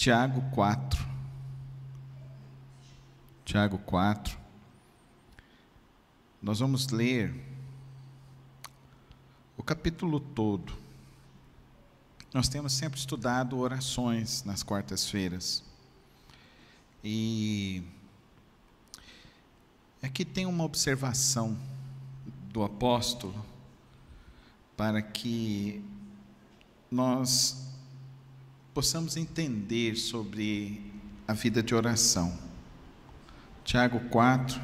Tiago 4. Tiago 4. Nós vamos ler o capítulo todo. Nós temos sempre estudado orações nas quartas-feiras. E aqui tem uma observação do apóstolo para que nós possamos entender sobre a vida de oração. Tiago 4,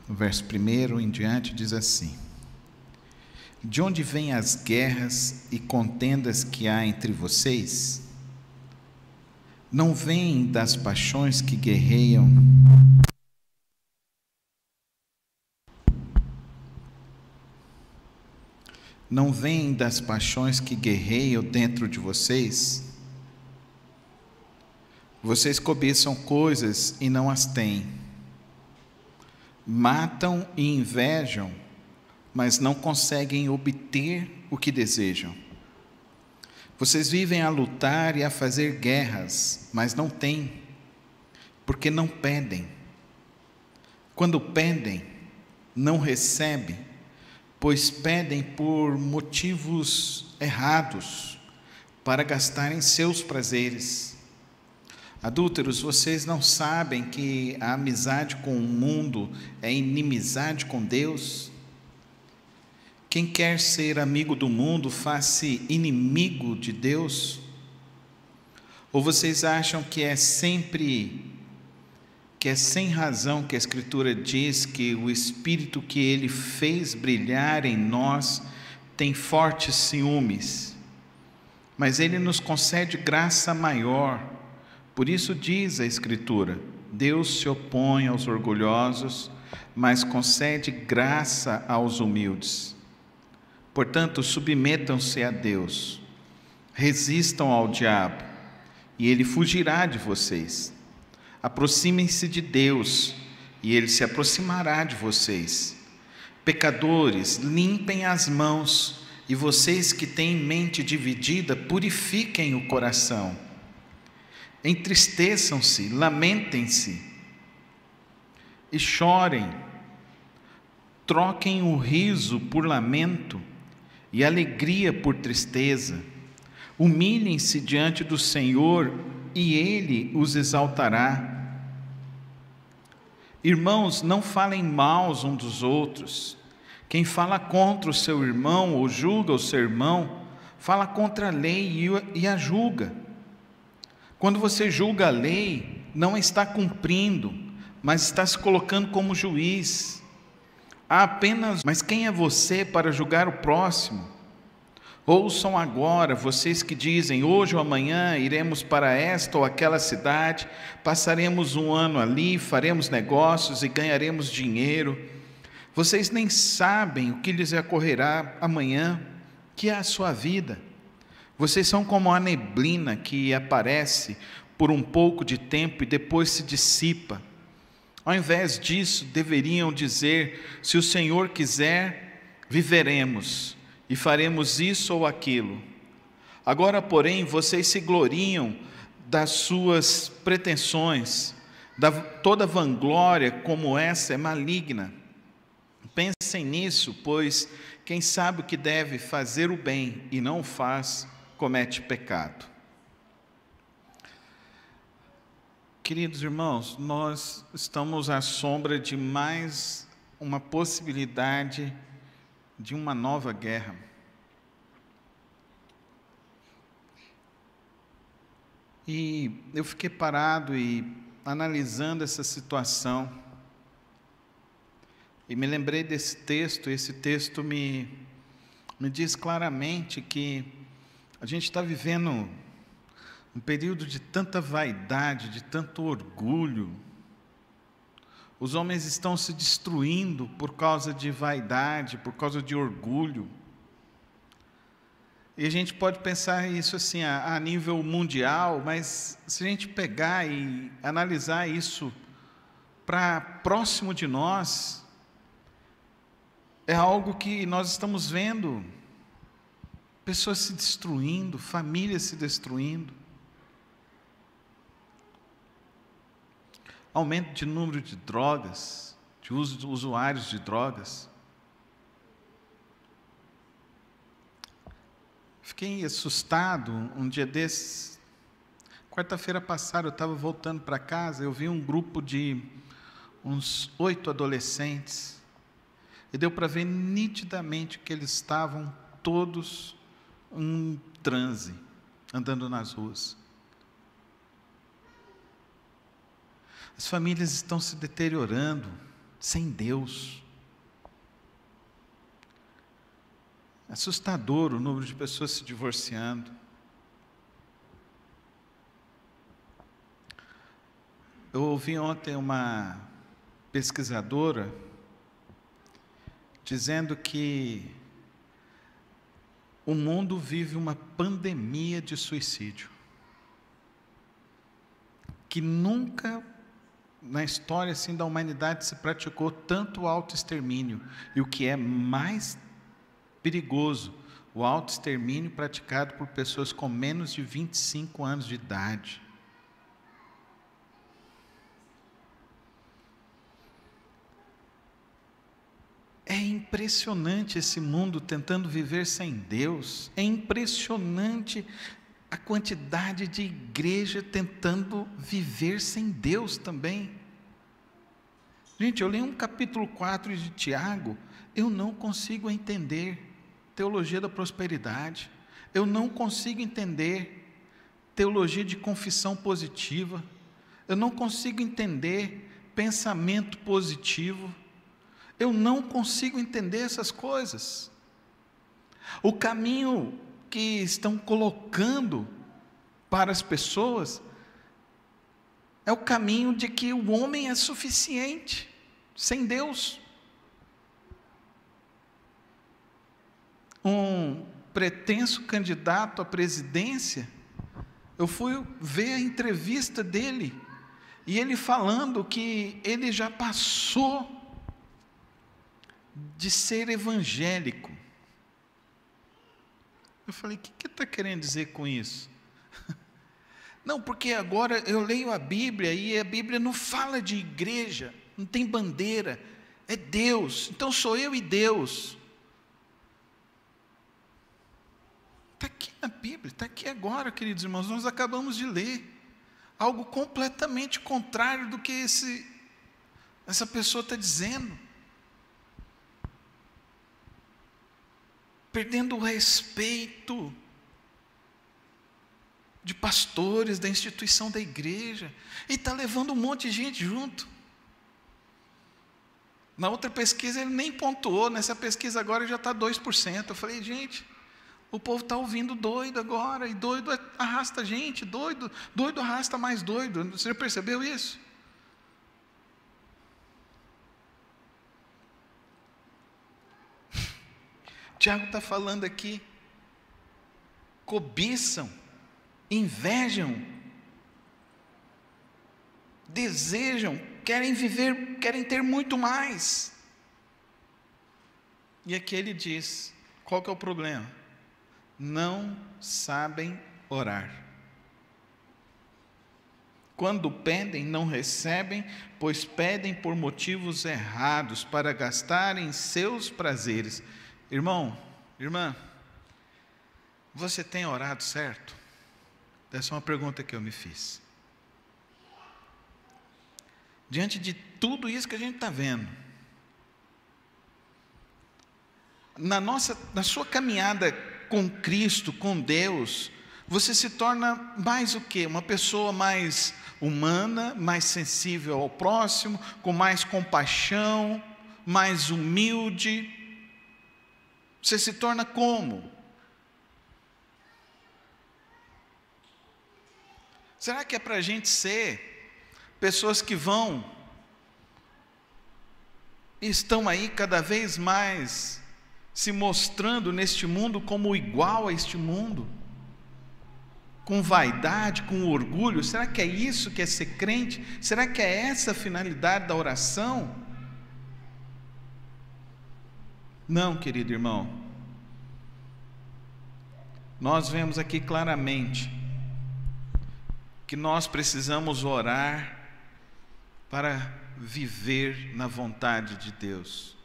no verso 1 em diante, diz assim: De onde vêm as guerras e contendas que há entre vocês? Não vêm das paixões que guerreiam dentro de vocês? Vocês cobiçam coisas e não as têm, matam e invejam, mas não conseguem obter o que desejam. Vocês vivem a lutar e a fazer guerras, mas não têm, porque não pedem. Quando pedem, não recebem, pois pedem por motivos errados, para gastarem seus prazeres. Adúlteros, vocês não sabem que a amizade com o mundo é inimizade com Deus? Quem quer ser amigo do mundo faz-se inimigo de Deus? Ou vocês acham que é sem razão que a Escritura diz que o Espírito que Ele fez brilhar em nós tem fortes ciúmes? Mas Ele nos concede graça maior. Por isso diz a Escritura: Deus se opõe aos orgulhosos, mas concede graça aos humildes. Portanto, submetam-se a Deus, resistam ao diabo, e ele fugirá de vocês. Aproximem-se de Deus, e ele se aproximará de vocês. Pecadores, limpem as mãos, e vocês que têm mente dividida, purifiquem o coração. Entristeçam-se, lamentem-se e chorem. Troquem o riso por lamento e alegria por tristeza. Humilhem-se diante do Senhor e Ele os exaltará. Irmãos, não falem mal uns dos outros. Quem fala contra o seu irmão ou julga o seu irmão, fala contra a lei e a julga. Quando você julga a lei, não está cumprindo, mas está se colocando como juiz. Mas quem é você para julgar o próximo? Ouçam agora, vocês que dizem: hoje ou amanhã iremos para esta ou aquela cidade, passaremos um ano ali, faremos negócios e ganharemos dinheiro. Vocês nem sabem o que lhes ocorrerá amanhã, que é a sua vida. Vocês são como a neblina que aparece por um pouco de tempo e depois se dissipa. Ao invés disso, deveriam dizer: se o Senhor quiser, viveremos e faremos isso ou aquilo. Agora, porém, vocês se gloriam das suas pretensões. Toda vanglória como essa é maligna. Pensem nisso, pois quem sabe o que deve fazer o bem e não o faz, comete pecado. Queridos irmãos, nós estamos à sombra de mais uma possibilidade de uma nova guerra. E eu fiquei parado e analisando essa situação, e me lembrei desse texto. Esse texto me diz claramente que a gente está vivendo um período de tanta vaidade, de tanto orgulho. Os homens estão se destruindo por causa de vaidade, por causa de orgulho. E a gente pode pensar isso assim a nível mundial, mas se a gente pegar e analisar isso para próximo de nós, é algo que nós estamos vendo pessoas se destruindo, famílias se destruindo, aumento de número de drogas, de uso de usuários de drogas. Fiquei assustado um dia desses. Quarta-feira passada eu estava voltando para casa, eu vi um grupo de uns 8 adolescentes, e deu para ver nitidamente que eles estavam todos em transe, andando nas ruas. As famílias estão se deteriorando, sem Deus. É assustador o número de pessoas se divorciando. Eu ouvi ontem uma pesquisadora dizendo que o mundo vive uma pandemia de suicídio, que nunca na história assim da humanidade se praticou tanto autoextermínio, e o que é mais perigoso, o autoextermínio praticado por pessoas com menos de 25 anos de idade. É impressionante esse mundo tentando viver sem Deus. É impressionante a quantidade de igreja tentando viver sem Deus também. Gente, eu leio um capítulo 4 de Tiago, eu não consigo entender teologia da prosperidade, eu não consigo entender teologia de confissão positiva, eu não consigo entender pensamento positivo, eu não consigo entender essas coisas. O caminho que estão colocando para as pessoas é o caminho de que o homem é suficiente, sem Deus. Um pretenso candidato à presidência, eu fui ver a entrevista dele, e ele falando que ele já passou de ser evangélico. Eu falei, o que está querendo dizer com isso? Não, porque agora eu leio a Bíblia, e a Bíblia não fala de igreja, não tem bandeira, é Deus, então sou eu e Deus. Está aqui na Bíblia, está aqui agora, queridos irmãos, nós acabamos de ler algo completamente contrário do que essa pessoa está dizendo. Perdendo o respeito de pastores, da instituição da igreja, e está levando um monte de gente junto. Na outra pesquisa ele nem pontuou, nessa pesquisa agora já está 2%. Eu falei, gente, o povo está ouvindo doido agora, e doido arrasta gente, doido arrasta mais doido. Você já percebeu isso? Tiago está falando aqui, cobiçam, invejam, desejam, querem viver, querem ter muito mais. E aqui ele diz, qual que é o problema? Não sabem orar. Quando pedem, não recebem, pois pedem por motivos errados, para gastarem seus prazeres. Irmão, irmã, você tem orado certo? Essa é uma pergunta que eu me fiz. Diante de tudo isso que a gente está vendo, na sua caminhada com Cristo, com Deus, você se torna mais o quê? Uma pessoa mais humana, mais sensível ao próximo, com mais compaixão, mais humilde. Você se torna como? Será que é para a gente ser pessoas que estão aí cada vez mais se mostrando neste mundo como igual a este mundo? Com vaidade, com orgulho? Será que é isso que é ser crente? Será que é essa a finalidade da oração? Não, querido irmão. nós vemos aqui claramente que nós precisamos orar para viver na vontade de Deus,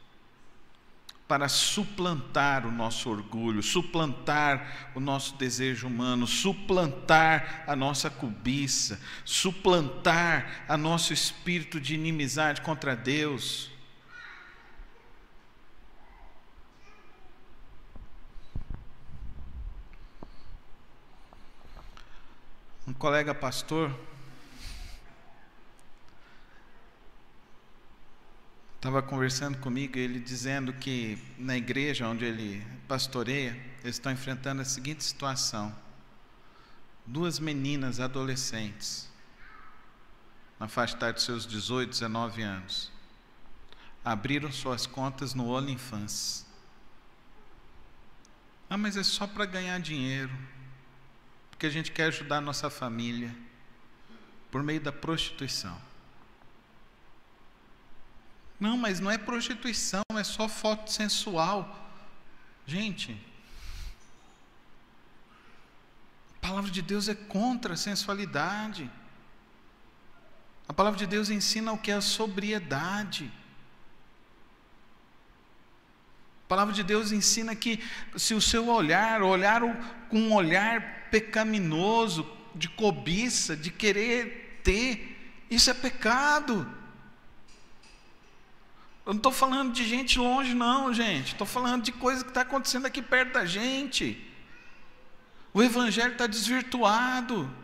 para suplantar o nosso orgulho, suplantar o nosso desejo humano, suplantar a nossa cobiça, suplantar a nosso espírito de inimizade contra Deus. Um colega pastor estava conversando comigo, ele dizendo que na igreja onde ele pastoreia, eles estão enfrentando a seguinte situação: 2 meninas adolescentes, na faixa etária de seus 18, 19 anos, abriram suas contas no OnlyFans. Ah, mas é só para ganhar dinheiro, porque a gente quer ajudar a nossa família por meio da prostituição. Não, mas não é prostituição, é só foto sensual. Gente, a palavra de Deus é contra a sensualidade. A palavra de Deus ensina o que é a sobriedade. A palavra de Deus ensina que se o seu olhar com um olhar pecaminoso, de cobiça, de querer ter, isso é pecado. Eu não estou falando de gente longe não, gente. Estou falando de coisa que está acontecendo aqui perto da gente. O evangelho está desvirtuado.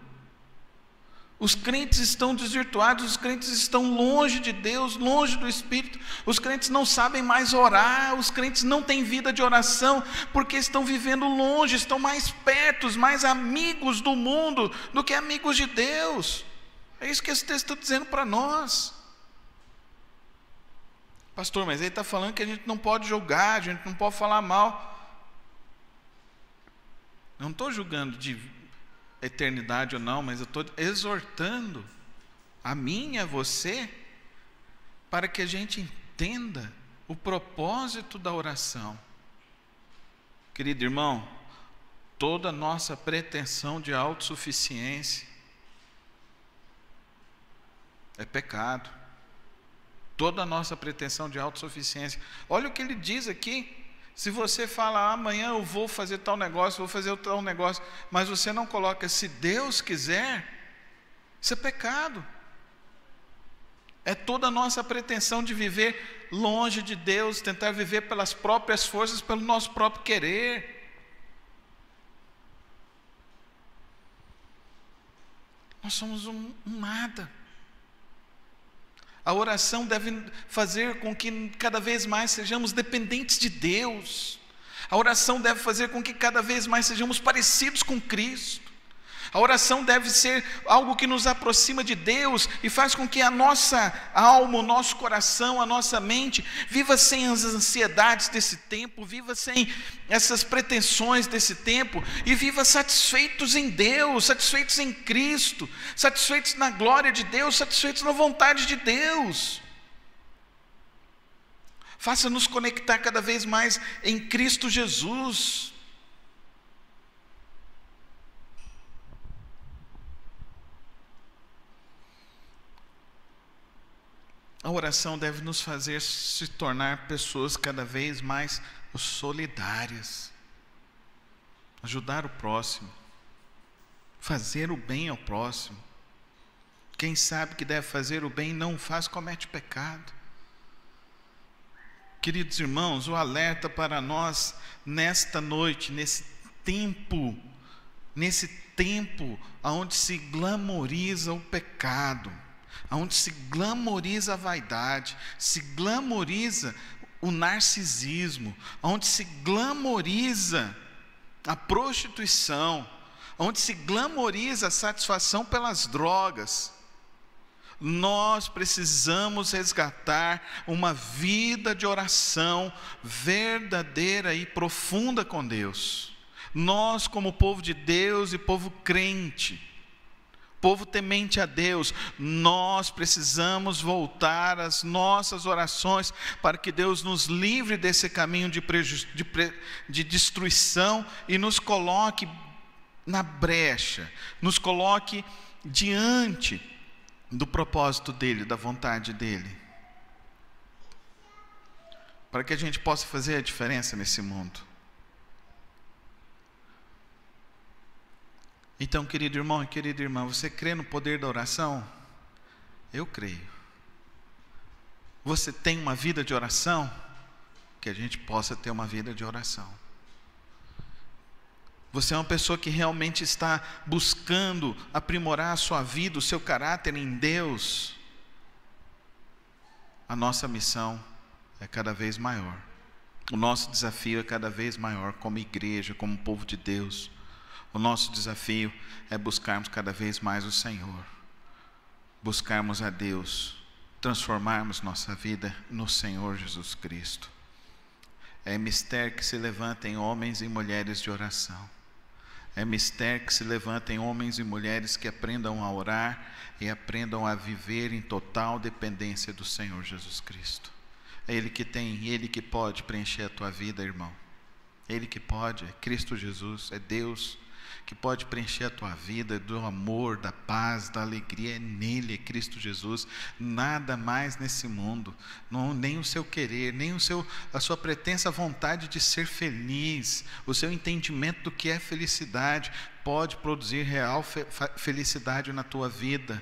Os crentes estão desvirtuados, os crentes estão longe de Deus, longe do Espírito. Os crentes não sabem mais orar, os crentes não têm vida de oração, porque estão vivendo longe, estão mais perto, mais amigos do mundo do que amigos de Deus. É isso que esse texto está dizendo para nós. Pastor, mas ele está falando que a gente não pode julgar, a gente não pode falar mal. Eu não estou julgando de eternidade ou não, mas eu estou exortando a mim e a você para que a gente entenda o propósito da oração. Querido irmão, toda nossa pretensão de autossuficiência é pecado. Toda a nossa pretensão de autossuficiência. Olha o que ele diz aqui. Se você fala, amanhã eu vou fazer tal negócio, vou fazer tal negócio, mas você não coloca, se Deus quiser, isso é pecado. É toda a nossa pretensão de viver longe de Deus, tentar viver pelas próprias forças, pelo nosso próprio querer. Nós somos um nada. A oração deve fazer com que cada vez mais sejamos dependentes de Deus. A oração deve fazer com que cada vez mais sejamos parecidos com Cristo. A oração deve ser algo que nos aproxima de Deus e faz com que a nossa alma, o nosso coração, a nossa mente viva sem as ansiedades desse tempo, viva sem essas pretensões desse tempo e viva satisfeitos em Deus, satisfeitos em Cristo, satisfeitos na glória de Deus, satisfeitos na vontade de Deus. Faça-nos conectar cada vez mais em Cristo Jesus. A oração deve nos fazer se tornar pessoas cada vez mais solidárias, ajudar o próximo, fazer o bem ao próximo. Quem sabe que deve fazer o bem e não o faz, comete pecado. Queridos irmãos, o alerta para nós nesta noite, nesse tempo onde se glamoriza o pecado, onde se glamoriza a vaidade, se glamoriza o narcisismo, onde se glamoriza a prostituição, onde se glamoriza a satisfação pelas drogas. Nós precisamos resgatar uma vida de oração verdadeira e profunda com Deus. Nós, como povo de Deus e povo crente, povo temente a Deus, nós precisamos voltar às nossas orações para que Deus nos livre desse caminho de destruição e nos coloque na brecha, nos coloque diante do propósito dEle, da vontade dEle, para que a gente possa fazer a diferença nesse mundo. Então, querido irmão e querida irmã, você crê no poder da oração? Eu creio. Você tem uma vida de oração? Que a gente possa ter uma vida de oração. Você é uma pessoa que realmente está buscando aprimorar a sua vida, o seu caráter em Deus? A nossa missão é cada vez maior. O nosso desafio é cada vez maior como igreja, como povo de Deus. O nosso desafio é buscarmos cada vez mais o Senhor, buscarmos a Deus, transformarmos nossa vida no Senhor Jesus Cristo. É mistério que se levantem homens e mulheres de oração. É mistério que se levantem homens e mulheres que aprendam a orar e aprendam a viver em total dependência do Senhor Jesus Cristo. É Ele que tem, Ele que pode preencher a tua vida, irmão. Ele que pode, é Cristo Jesus, é Deus que pode preencher a tua vida do amor, da paz, da alegria. É nele, é Cristo Jesus. Nada mais nesse mundo, nem o seu querer, nem a sua pretensa vontade de ser feliz, o seu entendimento do que é felicidade pode produzir real felicidade na tua vida,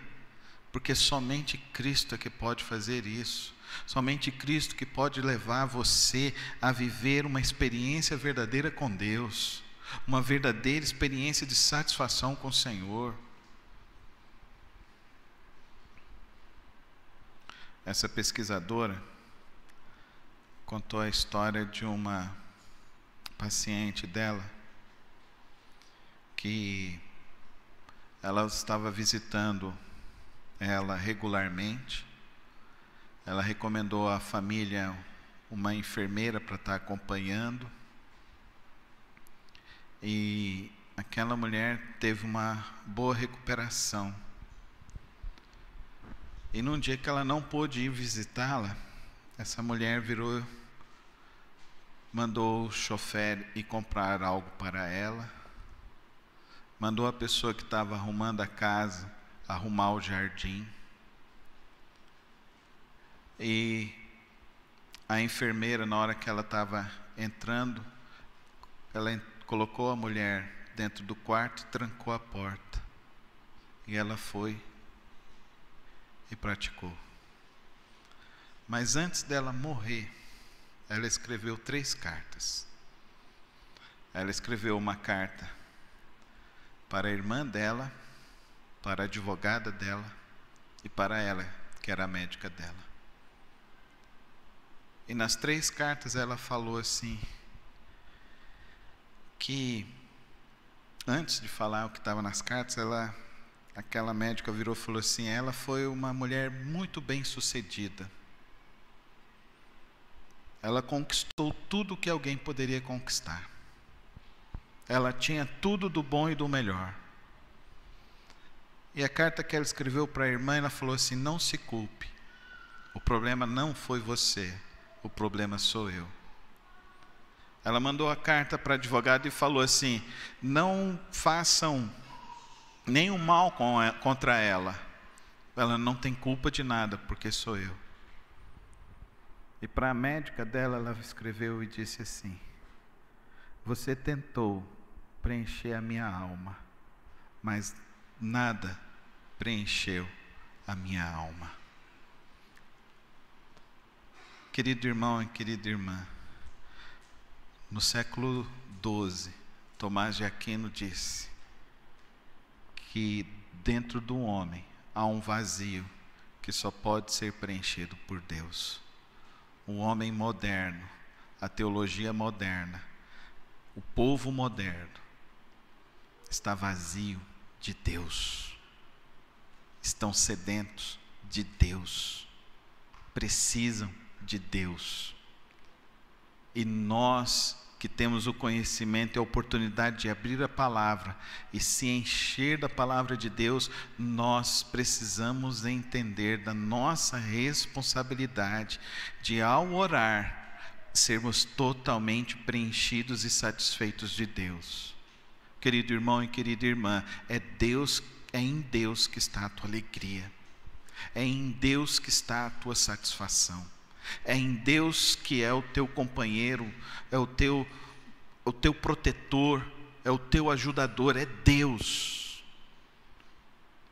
porque somente Cristo é que pode fazer isso. Somente Cristo que pode levar você a viver uma experiência verdadeira com Deus, uma verdadeira experiência de satisfação com o Senhor. Essa pesquisadora contou a história de uma paciente dela, que ela estava visitando ela regularmente. Ela recomendou à família uma enfermeira para estar acompanhando. E aquela mulher teve uma boa recuperação. E num dia que ela não pôde ir visitá-la, essa mulher mandou o chofer ir comprar algo para ela, mandou a pessoa que estava arrumando a casa arrumar o jardim. E a enfermeira, na hora que ela estava entrando, ela colocou a mulher dentro do quarto e trancou a porta. E ela foi e praticou. Mas antes dela morrer, ela escreveu 3 cartas. Ela escreveu uma carta para a irmã dela, para a advogada dela e para ela, que era a médica dela. E nas 3 cartas ela falou assim, que antes de falar o que estava nas cartas, aquela médica virou e falou assim: ela foi uma mulher muito bem sucedida. Ela conquistou tudo o que alguém poderia conquistar. Ela tinha tudo do bom e do melhor. E a carta que ela escreveu para a irmã, ela falou assim: não se culpe. O problema não foi você, o problema sou eu. Ela mandou a carta para a advogada e falou assim: não façam nenhum mal contra ela. Ela não tem culpa de nada, porque sou eu. E para a médica dela, ela escreveu e disse assim: você tentou preencher a minha alma, mas nada preencheu a minha alma. Querido irmão e querida irmã, no século XII, Tomás de Aquino disse que dentro do homem há um vazio que só pode ser preenchido por Deus. O homem moderno, a teologia moderna, o povo moderno está vazio de Deus. Estão sedentos de Deus. Precisam de Deus. E nós que temos o conhecimento e a oportunidade de abrir a palavra e se encher da palavra de Deus, nós precisamos entender da nossa responsabilidade de, ao orar, sermos totalmente preenchidos e satisfeitos de Deus. Querido irmão e querida irmã, é em Deus que está a tua alegria, é em Deus que está a tua satisfação, é em Deus que é o teu companheiro, é o teu protetor, é o teu ajudador, é Deus.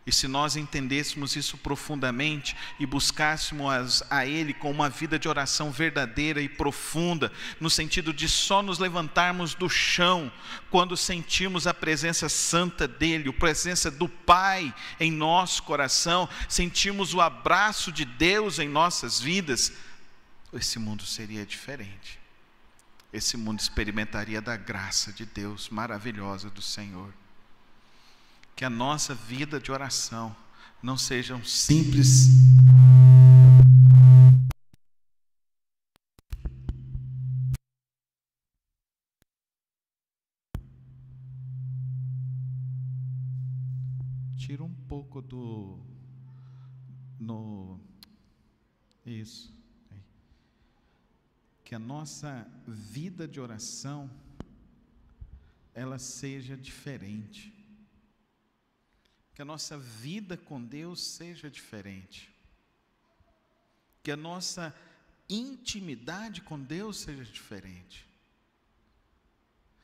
E se nós entendêssemos isso profundamente e buscássemos a Ele com uma vida de oração verdadeira e profunda, no sentido de só nos levantarmos do chão quando sentimos a presença santa dEle, a presença do Pai em nosso coração, sentimos o abraço de Deus em nossas vidas, esse mundo seria diferente. Esse mundo experimentaria da graça de Deus maravilhosa do Senhor. Que a nossa vida de oração não seja um simples tira um pouco isso. Que a nossa vida de oração ela seja diferente. Que a nossa vida com Deus seja diferente. Que a nossa intimidade com Deus seja diferente.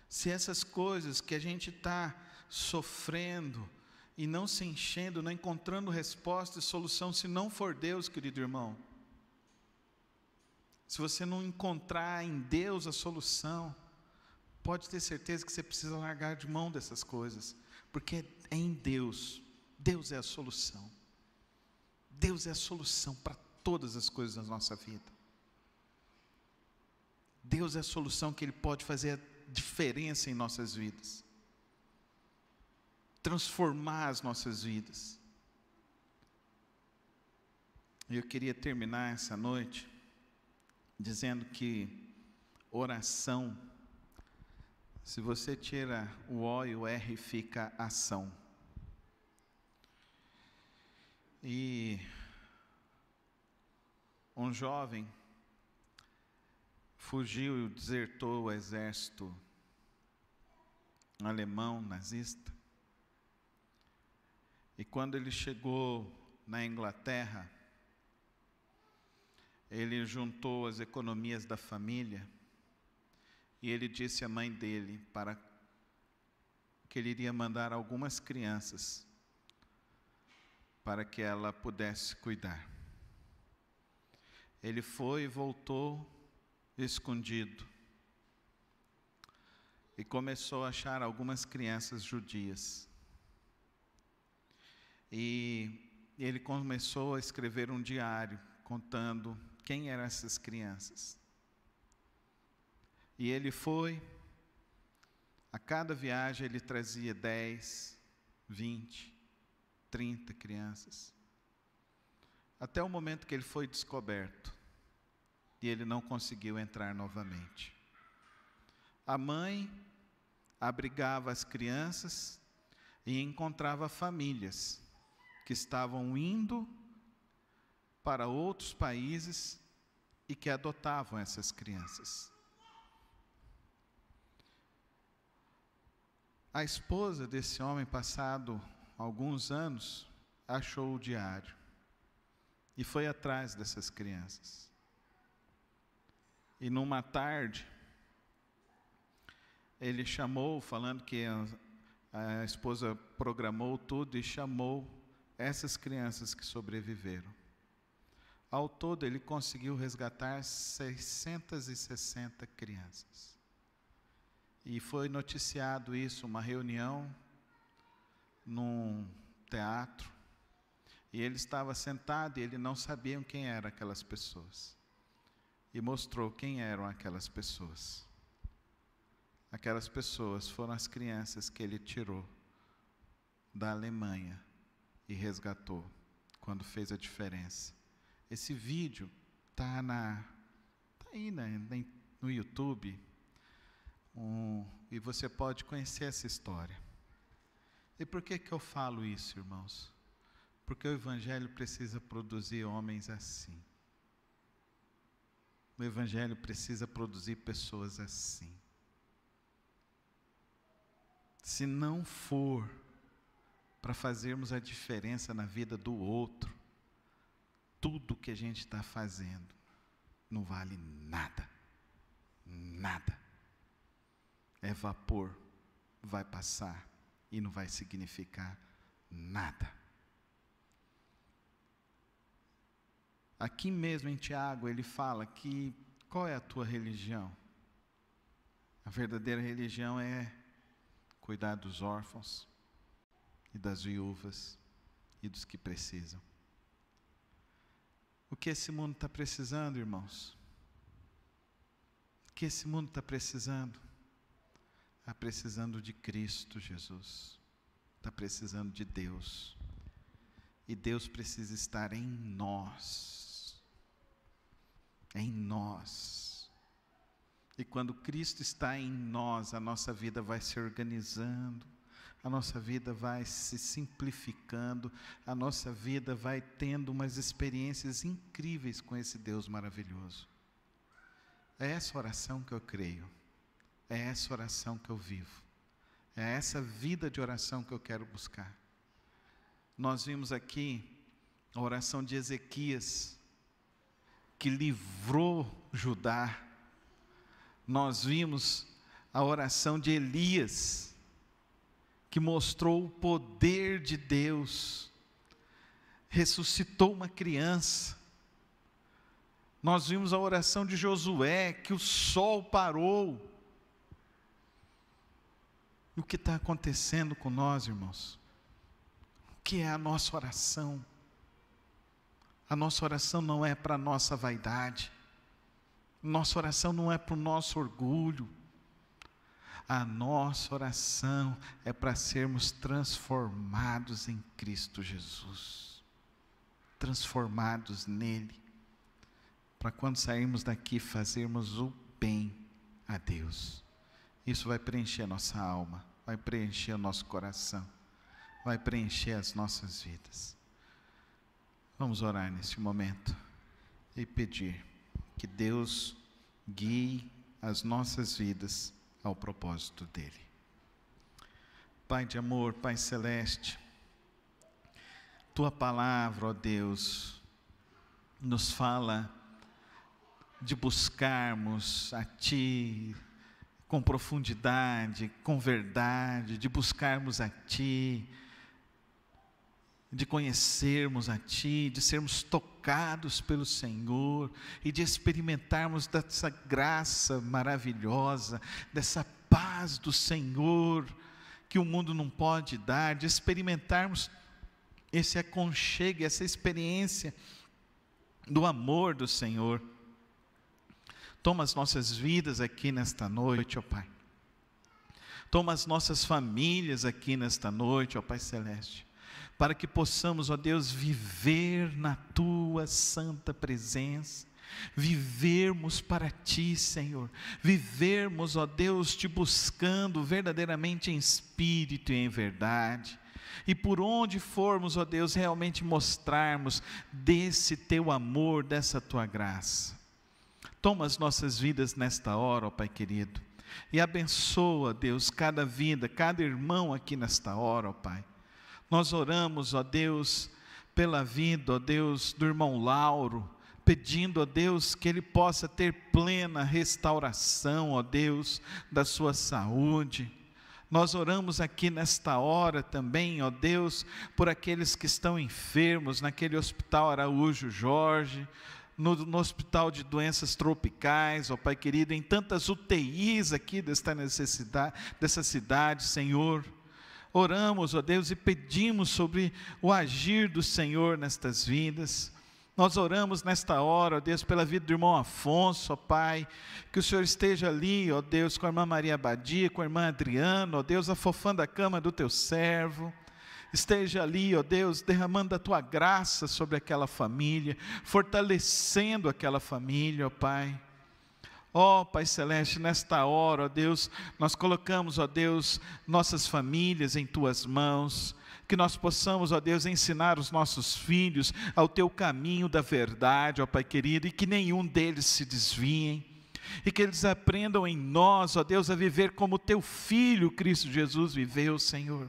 Se essas coisas que a gente está sofrendo e não se enchendo, não encontrando resposta e solução, se não for Deus, querido irmão, se você não encontrar em Deus a solução, pode ter certeza que você precisa largar de mão dessas coisas, porque é em Deus. Deus é a solução. Deus é a solução para todas as coisas da nossa vida. Deus é a solução que Ele pode fazer a diferença em nossas vidas, transformar as nossas vidas. E eu queria terminar essa noite dizendo que oração, se você tira o O e o R, fica ação. E um jovem fugiu e desertou o exército alemão nazista. E quando ele chegou na Inglaterra, ele juntou as economias da família e ele disse à mãe dele para que ele iria mandar algumas crianças para que ela pudesse cuidar. Ele foi e voltou escondido e começou a achar algumas crianças judias. E ele começou a escrever um diário contando quem eram essas crianças. E ele foi, a cada viagem ele trazia 10, 20, 30 crianças, até o momento que ele foi descoberto, e ele não conseguiu entrar novamente. A mãe abrigava as crianças e encontrava famílias que estavam indo para outros países e que adotavam essas crianças. A esposa desse homem, passado alguns anos, achou o diário e foi atrás dessas crianças. E numa tarde, ele chamou, falando que a esposa programou tudo e chamou essas crianças que sobreviveram. Ao todo, ele conseguiu resgatar 660 crianças. E foi noticiado isso, uma reunião num teatro, e ele estava sentado e ele não sabia quem eram aquelas pessoas. E mostrou quem eram aquelas pessoas. Aquelas pessoas foram as crianças que ele tirou da Alemanha e resgatou, quando fez a diferença. Esse vídeo está aí no YouTube. e você pode conhecer essa história. E por que eu falo isso, irmãos? Porque o Evangelho precisa produzir homens assim. O Evangelho precisa produzir pessoas assim. Se não for para fazermos a diferença na vida do outro, tudo que a gente está fazendo não vale nada. Nada. É vapor, vai passar e não vai significar nada. Aqui mesmo em Tiago ele fala que, qual é a tua religião? A verdadeira religião é cuidar dos órfãos e das viúvas e dos que precisam. O que esse mundo está precisando, irmãos? O que esse mundo está precisando? Está precisando de Cristo Jesus. Está precisando de Deus. E Deus precisa estar em nós. Em nós. E quando Cristo está em nós, a nossa vida vai se organizando, a nossa vida vai se simplificando, a nossa vida vai tendo umas experiências incríveis com esse Deus maravilhoso. É essa oração que eu creio, é essa oração que eu vivo, é essa vida de oração que eu quero buscar. Nós vimos aqui a oração de Ezequias, que livrou Judá. Nós vimos a oração de Elias, que mostrou o poder de Deus, ressuscitou uma criança. Nós vimos a oração de Josué, que o sol parou. E o que está acontecendo com nós, irmãos? O que é a nossa oração? A nossa oração não é para a nossa vaidade, nossa oração não é para o nosso orgulho, a nossa oração é para sermos transformados em Cristo Jesus, transformados nele, para quando sairmos daqui fazermos o bem a Deus. Isso vai preencher a nossa alma, vai preencher o nosso coração, vai preencher as nossas vidas. Vamos orar neste momento e pedir que Deus guie as nossas vidas ao propósito dele. Pai de amor, Pai celeste, tua palavra, ó Deus, nos fala de buscarmos a ti com profundidade, com verdade, de buscarmos a ti, de conhecermos a ti, de sermos tocados pelo Senhor e de experimentarmos dessa graça maravilhosa, dessa paz do Senhor que o mundo não pode dar, de experimentarmos esse aconchego, essa experiência do amor do Senhor. Toma as nossas vidas aqui nesta noite, ó Pai. Toma as nossas famílias aqui nesta noite, ó Pai celeste, para que possamos, ó Deus, viver na tua santa presença, vivermos para ti, Senhor, vivermos, ó Deus, te buscando verdadeiramente em espírito e em verdade, e por onde formos, ó Deus, realmente mostrarmos desse teu amor, dessa tua graça. Toma as nossas vidas nesta hora, ó Pai querido, e abençoa, Deus, cada vida, cada irmão aqui nesta hora, ó Pai. Nós oramos, ó Deus, pela vida, ó Deus, do irmão Lauro, pedindo, ó Deus, que ele possa ter plena restauração, ó Deus, da sua saúde. Nós oramos aqui nesta hora também, ó Deus, por aqueles que estão enfermos, naquele hospital Araújo Jorge, no hospital de doenças tropicais, ó Pai querido, em tantas UTIs aqui dessa cidade, Senhor. Oramos, ó Deus, e pedimos sobre o agir do Senhor nestas vidas. Nós oramos nesta hora, ó Deus, pela vida do irmão Afonso, ó Pai, que o Senhor esteja ali, ó Deus, com a irmã Maria Abadia, com a irmã Adriana, ó Deus, afofando a cama do teu servo. Esteja ali, ó Deus, derramando a tua graça sobre aquela família, fortalecendo aquela família, ó Pai. Ó Pai Celeste, nesta hora, ó Deus, nós colocamos, ó Deus, nossas famílias em Tuas mãos, que nós possamos, ó Deus, ensinar os nossos filhos ao Teu caminho da verdade, ó Pai querido, e que nenhum deles se desviem, e que eles aprendam em nós, ó Deus, a viver como Teu Filho Cristo Jesus viveu, Senhor.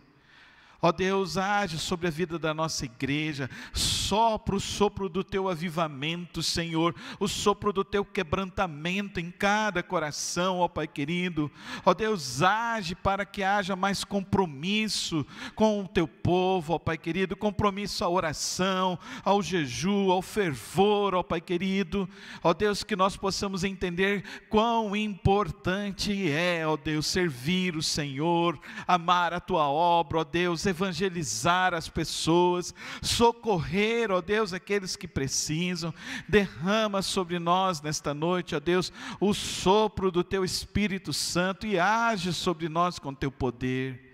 Ó Deus, age sobre a vida da nossa igreja, sopra o sopro do Teu avivamento, Senhor, o sopro do Teu quebrantamento em cada coração, ó Pai querido. Ó Deus, age para que haja mais compromisso com o Teu povo, ó Pai querido, compromisso à oração, ao jejum, ao fervor, ó Pai querido. Ó Deus, que nós possamos entender quão importante é, ó Deus, servir o Senhor, amar a Tua obra, ó Deus, evangelizar as pessoas, socorrer, ó Deus, aqueles que precisam. Derrama sobre nós nesta noite, ó Deus, o sopro do Teu Espírito Santo e age sobre nós com Teu poder.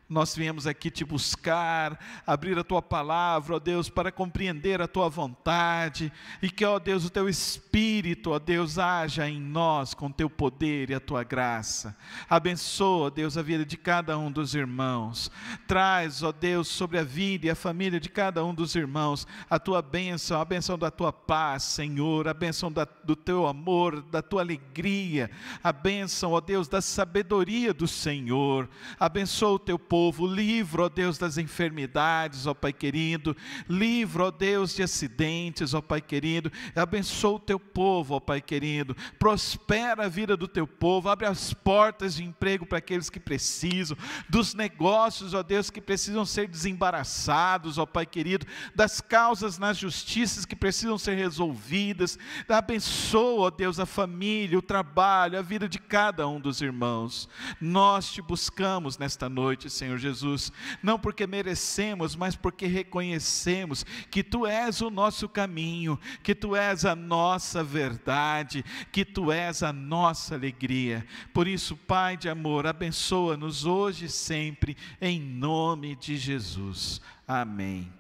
Nós viemos aqui Te buscar, abrir a Tua palavra, ó Deus, para compreender a Tua vontade, e que, ó Deus, o Teu Espírito, ó Deus, haja em nós com Teu poder e a Tua graça. Abençoa, ó Deus, a vida de cada um dos irmãos. Traz, ó Deus, sobre a vida e a família de cada um dos irmãos, a Tua bênção, a bênção da Tua paz, Senhor, a bênção do Teu amor, da Tua alegria, a bênção, ó Deus, da sabedoria do Senhor. Abençoa o Teu povo, livra, ó Deus, das enfermidades, ó Pai querido, livra, ó Deus, de acidentes, ó Pai querido, abençoa o Teu povo, ó Pai querido, prospera a vida do Teu povo, abre as portas de emprego para aqueles que precisam, dos negócios, ó Deus, que precisam ser desembaraçados, ó Pai querido, das causas nas justiças que precisam ser resolvidas. Abençoa, ó Deus, a família, o trabalho, a vida de cada um dos irmãos. Nós Te buscamos nesta noite, Senhor Jesus, não porque merecemos, mas porque reconhecemos que Tu és o nosso caminho, que Tu és a nossa verdade, que Tu és a nossa alegria. Por isso, Pai de amor, abençoa-nos hoje e sempre, em nome de Jesus. Amém.